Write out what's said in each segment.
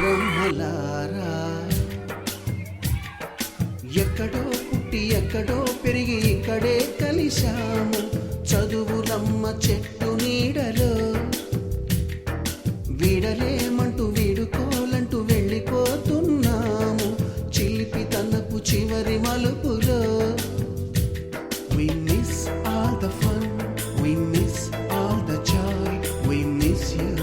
బ్రహ్మలారా ఎక్కడో పుట్టి ఎక్కడో పెరిగి ఇక్కడే కలిశాము చదువులమ్మ చెట్టు నీడలో వీడలేమంటూ వీడుకోలంటూ వెళ్ళిపోతున్నాము చిలిపి తనపు చివరి మలుపులో We miss all the fun, we miss all the joy, we miss you.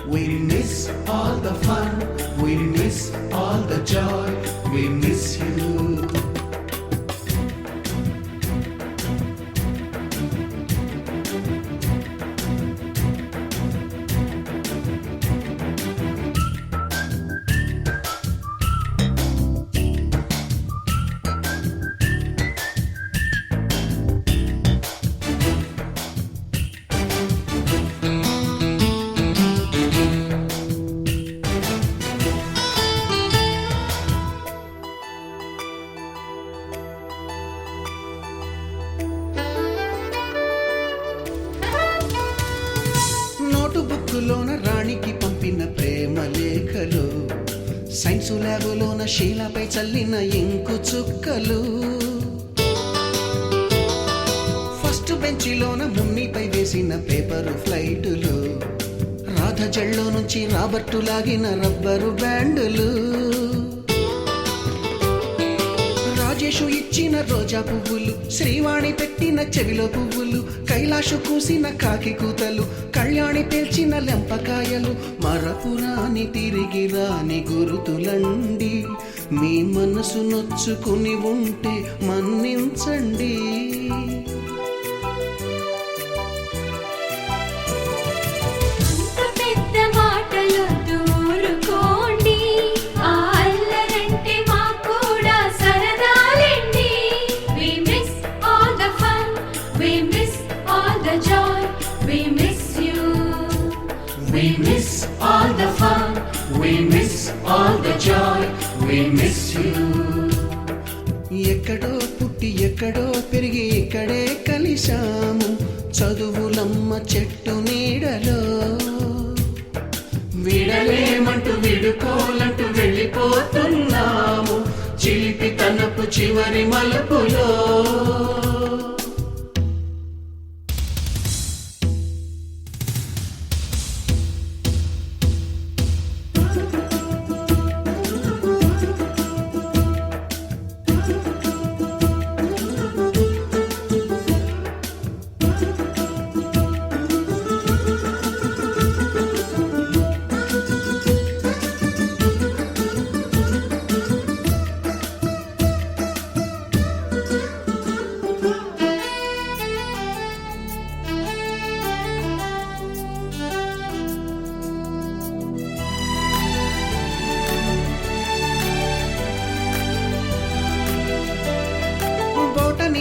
We miss all the fun, we miss all the joy, we miss you. బుక్కులోన రాణికి పంపిన ప్రేమ లేఖలు సైన్సు ల్యాబులోన శీలపై చల్లిన ఇంకు చుక్కలు ఫస్ట్ బెంచిలోన మున్నిపై వేసిన పేపరు ఫ్లైటులు రాధ జల్లో నుంచి రాబర్టు లాగిన rubber బ్యాండులు Rajesh ఇచ్చిన రోజా పువ్వులు శ్రీవాణి పెట్టిన చెవిలో పువ్వులు కైలాషు కూసిన కాకి కూతలు కళ్యాణి పేల్చిన లెంపకాయలు మరపురాని తిరిగి రాని గురుతులండి మీ మనసు నొచ్చుకుని ఉంటే మన్నించండి We miss all the fun, we miss all the joy, we miss you. ఎక్కడో పుట్టి ఎక్కడో పెరిగి ఇక్కడే కలిశాము చదువులమ్మ చెట్టు నీడలో విడలేమంటూ విడుకోలంటూ వెళ్ళిపోతున్నాము చిలిపి తనపు చివరి మలుపులో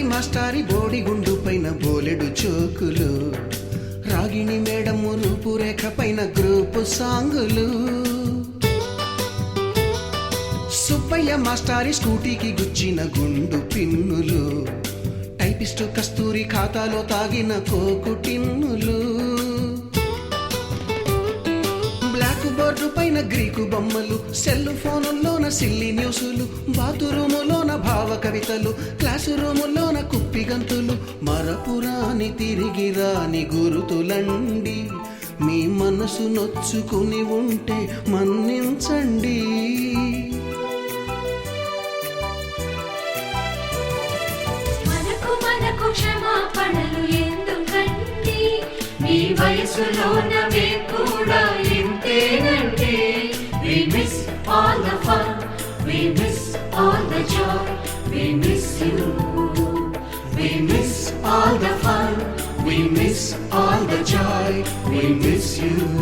మాస్టారి బోడిగుండు పైన బోలెడు చోకులు రాగిణి మేడము రూపురేఖ పైన గ్రూపు సాంగులు సుబ్బయ్య మాస్టారి స్కూటీకి గుచ్చిన గుండు పిన్నులు టైపిస్టు కస్తూరి ఖాతాలో తాగిన కోకు టిన్నులు బ్లాక్ బోర్డు పైన గ్రీకు బొమ్మలు సెల్ ఫోనుల్లోన సిల్లి న్యూసులు బాతురూములోన భావ కవితలు క్లాసు రూములోన కుప్పిగంతులు మరపురాని తిరిగి రాని గురుతులండి మీ మనసు నొచ్చుకుని ఉంటే మన్నించండి మనకు క్షమాపణలు ఎందుకండి మీ వయసులోనవే కూడా ఇంతేనండి We miss all the fun, we miss all the joy, we miss you. We miss all the fun, we miss all the joy, we miss you.